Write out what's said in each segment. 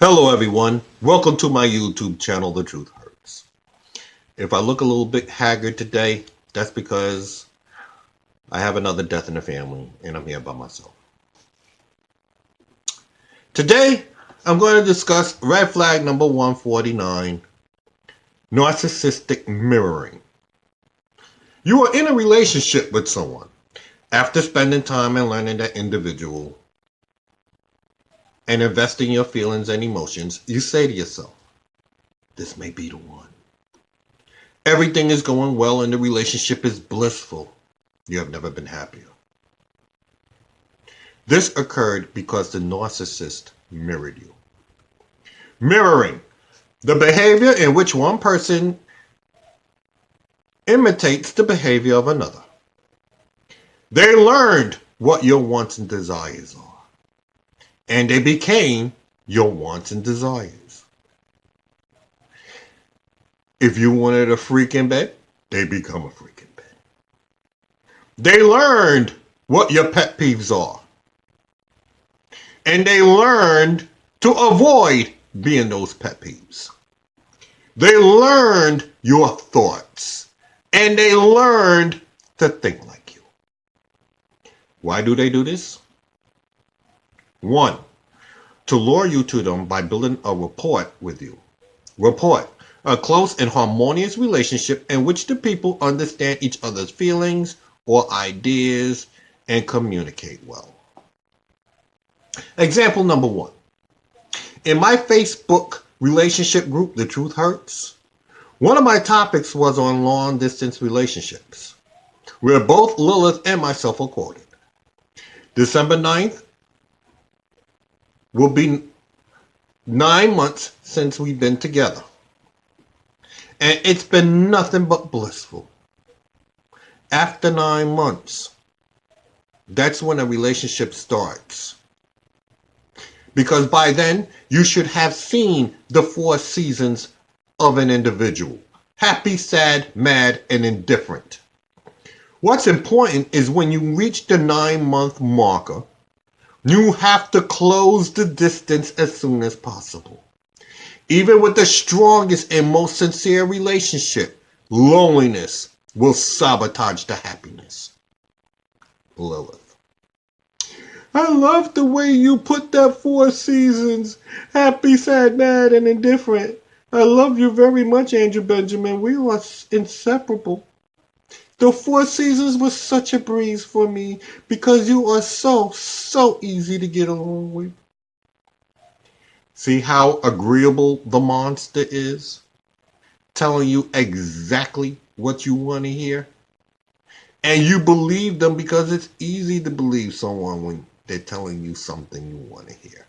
Hello everyone, welcome to my YouTube channel, The Truth Hurts. If I look a little bit haggard today, that's because I have another death in the family and I'm here by myself. Today, I'm going to discuss red flag number 149, narcissistic mirroring. You are in a relationship with someone. After spending time and learning that individual and investing your feelings and emotions, you say to yourself, this may be the one. Everything is going well and the relationship is blissful. You have never been happier. This occurred because the narcissist mirrored you. Mirroring, the behavior in which one person imitates the behavior of another. They learned what your wants and desires are, and they became your wants and desires. If you wanted a freak in bed, they become a freak in bed. They learned what your pet peeves are, and they learned to avoid being those pet peeves. They learned your thoughts, and they learned to think like you. Why do they do this? 1, to lure you to them by building a rapport with you. Rapport, a close and harmonious relationship in which the people understand each other's feelings or ideas and communicate well. Example number 1. In my Facebook relationship group, The Truth Hurts, one of my topics was on long distance relationships, where both Lilith and myself are quoted. December 9th will be 9 months since we've been together. And it's been nothing but blissful. After 9 months, that's when a relationship starts. Because by then, you should have seen the 4 seasons of an individual. Happy, sad, mad, and indifferent. What's important is when you reach the 9-month marker, you have to close the distance as soon as possible. Even with the strongest and most sincere relationship, loneliness will sabotage the happiness. Lilith. I love the way you put that 4 seasons. Happy, sad, mad, and indifferent. I love you very much, Andrew Benjamin. We are inseparable. The 4 seasons was such a breeze for me because you are so easy to get along with. See how agreeable the monster is? Telling you exactly what you want to hear. And you believe them because it's easy to believe someone when they're telling you something you want to hear.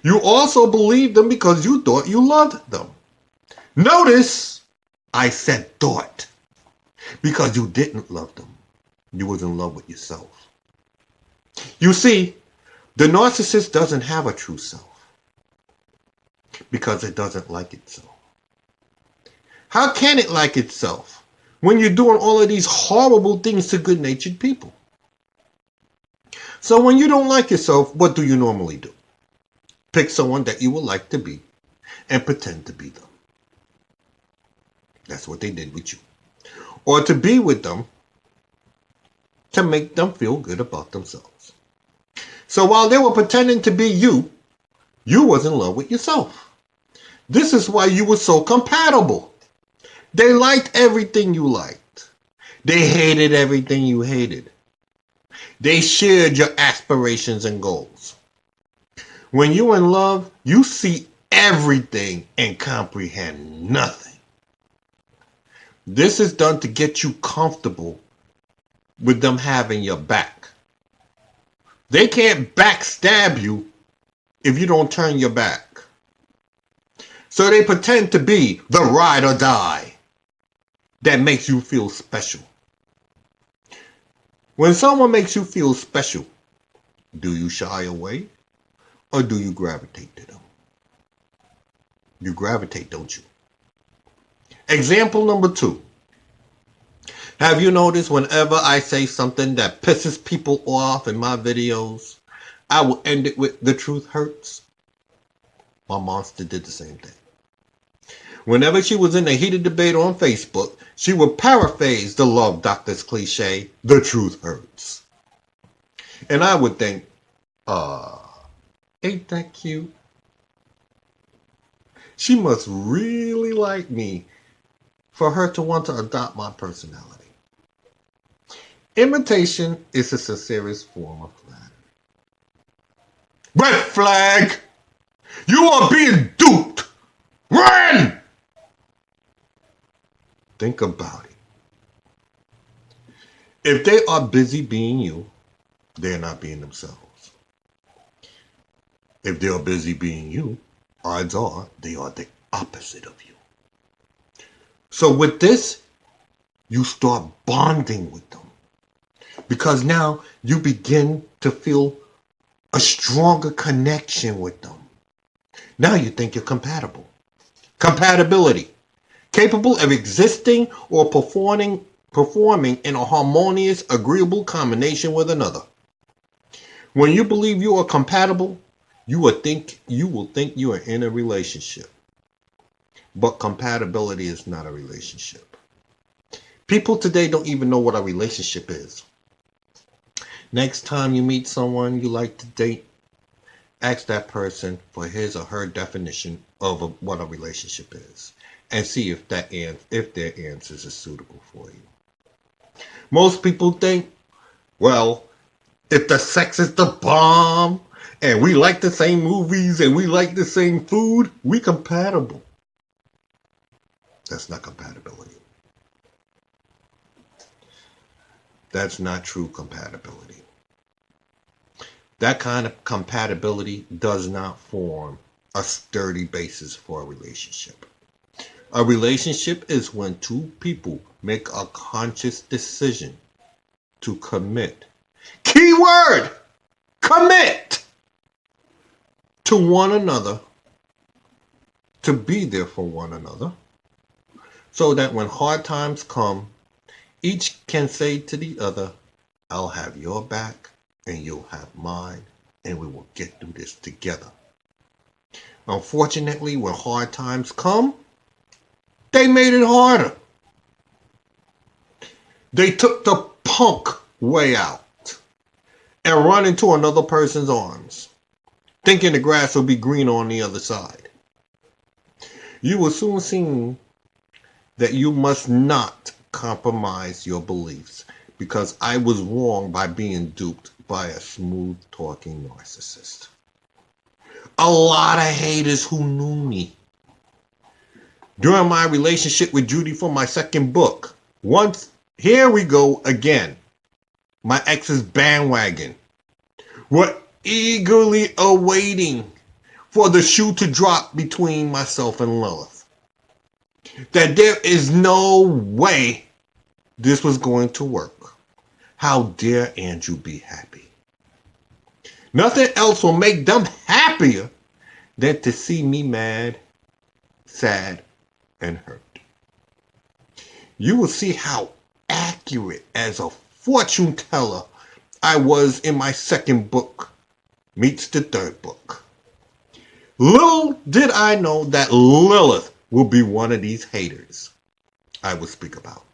You also believe them because you thought you loved them. Notice I said thought. Because you didn't love them. You was in love with yourself. You see, the narcissist doesn't have a true self. Because it doesn't like itself. How can it like itself when you're doing all of these horrible things to good-natured people? So when you don't like yourself, what do you normally do? Pick someone that you would like to be and pretend to be them. That's what they did with you. Or to be with them to make them feel good about themselves. So while they were pretending to be you, you was in love with yourself. This is why you were so compatible. They liked everything you liked. They hated everything you hated. They shared your aspirations and goals. When you're in love, you see everything and comprehend nothing. This is done to get you comfortable with them having your back. They can't backstab you if you don't turn your back. So they pretend to be the ride or die that makes you feel special. When someone makes you feel special, do you shy away or do you gravitate to them? You gravitate, don't you? Example number 2. Have you noticed whenever I say something that pisses people off in my videos, I will end it with the truth hurts? My monster did the same thing. Whenever she was in a heated debate on Facebook, she would paraphrase the love doctor's cliche, the truth hurts. And I would think, ain't that cute? She must really like me for her to want to adopt my personality. Imitation is a sincerest form of flattery. Red flag! You are being duped! Run! Think about it. If they are busy being you, they're not being themselves. If they are busy being you, odds are they are the opposite of you. So with this, you start bonding with them. Because now you begin to feel a stronger connection with them. Now you think you're compatible. Compatibility. Capable of existing or performing in a harmonious, agreeable combination with another. When you believe you are compatible, you will think you are in a relationship. But compatibility is not a relationship. People today don't even know what a relationship is. Next time you meet someone you like to date, ask that person for his or her definition of what a relationship is, and see if their answers are suitable for you. Most people think, well, if the sex is the bomb, and we like the same movies, and we like the same food, we compatible. That's not compatibility. That's not true compatibility. That kind of compatibility does not form a sturdy basis for a relationship. A relationship is when two people make a conscious decision to commit. Keyword! Commit! To one another, to be there for one another, so that when hard times come, each can say to the other, I'll have your back and you'll have mine, and we will get through this together. Unfortunately, when hard times come, they made it harder. They took the punk way out and run into another person's arms, thinking the grass will be green on the other side. You will soon see that you must not compromise your beliefs, because I was wrong by being duped by a smooth-talking narcissist. A lot of haters who knew me. During my relationship with Judy for my second book, here we go again. My ex's bandwagon were eagerly awaiting for the shoe to drop between myself and Lilith. That there is no way this was going to work. How dare Andrew be happy? Nothing else will make them happier than to see me mad, sad, and hurt. You will see how accurate as a fortune teller I was in my second book meets the third book. Little did I know that Lilith will be one of these haters I will speak about.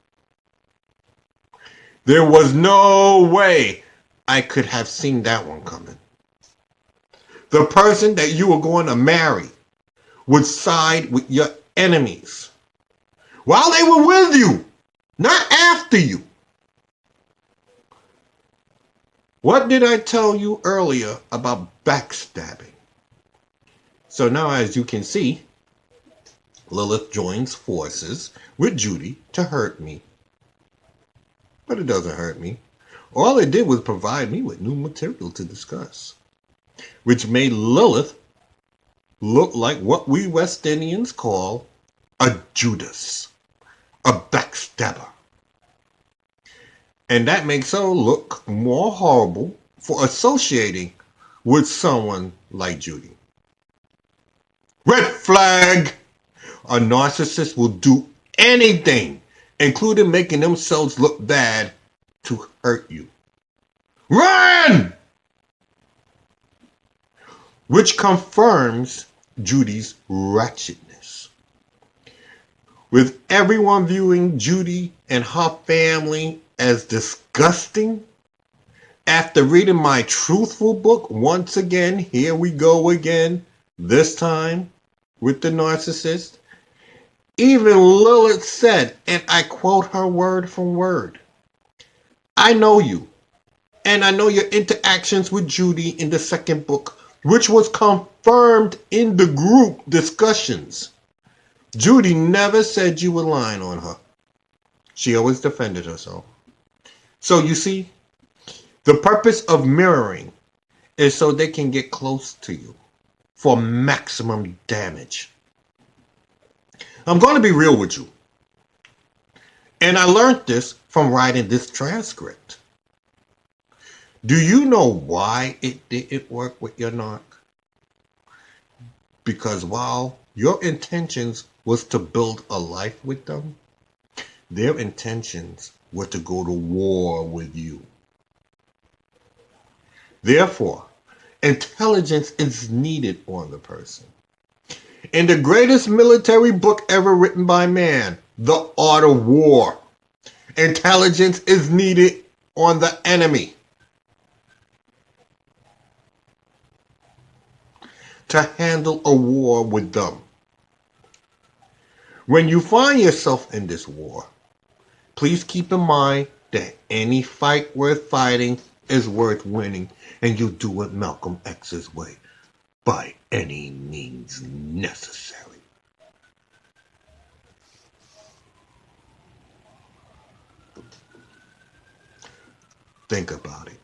There was no way I could have seen that one coming. The person that you were going to marry would side with your enemies while they were with you, not after you. What did I tell you earlier about backstabbing? So now, as you can see, Lilith joins forces with Judy to hurt me. But it doesn't hurt me. All it did was provide me with new material to discuss, which made Lilith look like what we West Indians call a Judas, a backstabber. And that makes her look more horrible for associating with someone like Judy. Red flag! A narcissist will do anything, including making themselves look bad, to hurt you. Run! Which confirms Judy's ratchetness. With everyone viewing Judy and her family as disgusting, after reading my truthful book once again, here we go again, this time with the narcissist, even Lilith said, and I quote her word for word, "I know you, and I know your interactions with Judy in the second book, which was confirmed in the group discussions. Judy never said you were lying on her. She always defended herself." So you see, the purpose of mirroring is so they can get close to you for maximum damage. I'm going to be real with you. And I learned this from writing this transcript. Do you know why it didn't work with your narc? Because while your intentions was to build a life with them, their intentions were to go to war with you. Therefore, intelligence is needed on the person. In the greatest military book ever written by man, The Art of War, intelligence is needed on the enemy to handle a war with them. When you find yourself in this war, please keep in mind that any fight worth fighting is worth winning, and you do it Malcolm X's way, by any means necessary. Think about it.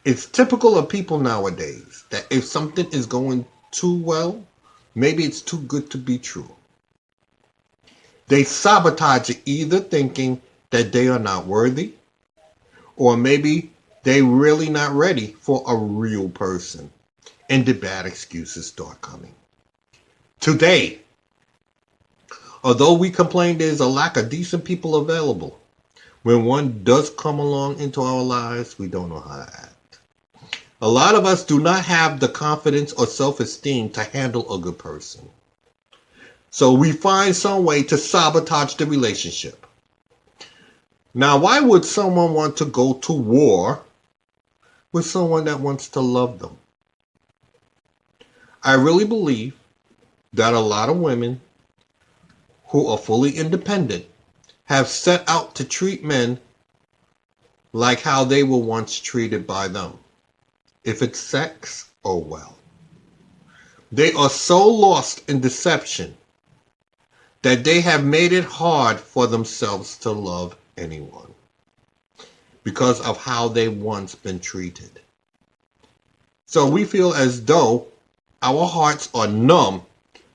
It's typical of people nowadays that if something is going too well, maybe it's too good to be true. They sabotage it, either thinking that they are not worthy, or maybe they really not ready for a real person, and the bad excuses start coming. Today, although we complain there's a lack of decent people available, when one does come along into our lives, we don't know how to act. A lot of us do not have the confidence or self-esteem to handle a good person. So we find some way to sabotage the relationship. Now, why would someone want to go to war with someone that wants to love them? I really believe that a lot of women who are fully independent have set out to treat men like how they were once treated by them. If it's sex, oh well. They are so lost in deception that they have made it hard for themselves to love anyone because of how they once been treated. So we feel as though our hearts are numb,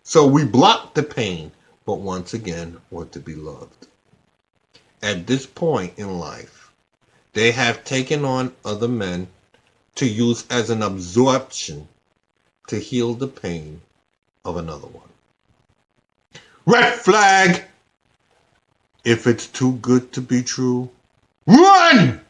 so we block the pain, but once again want to be loved. At this point in life, they have taken on other men to use as an absorption to heal the pain of another one. Red flag! If it's too good to be true, run!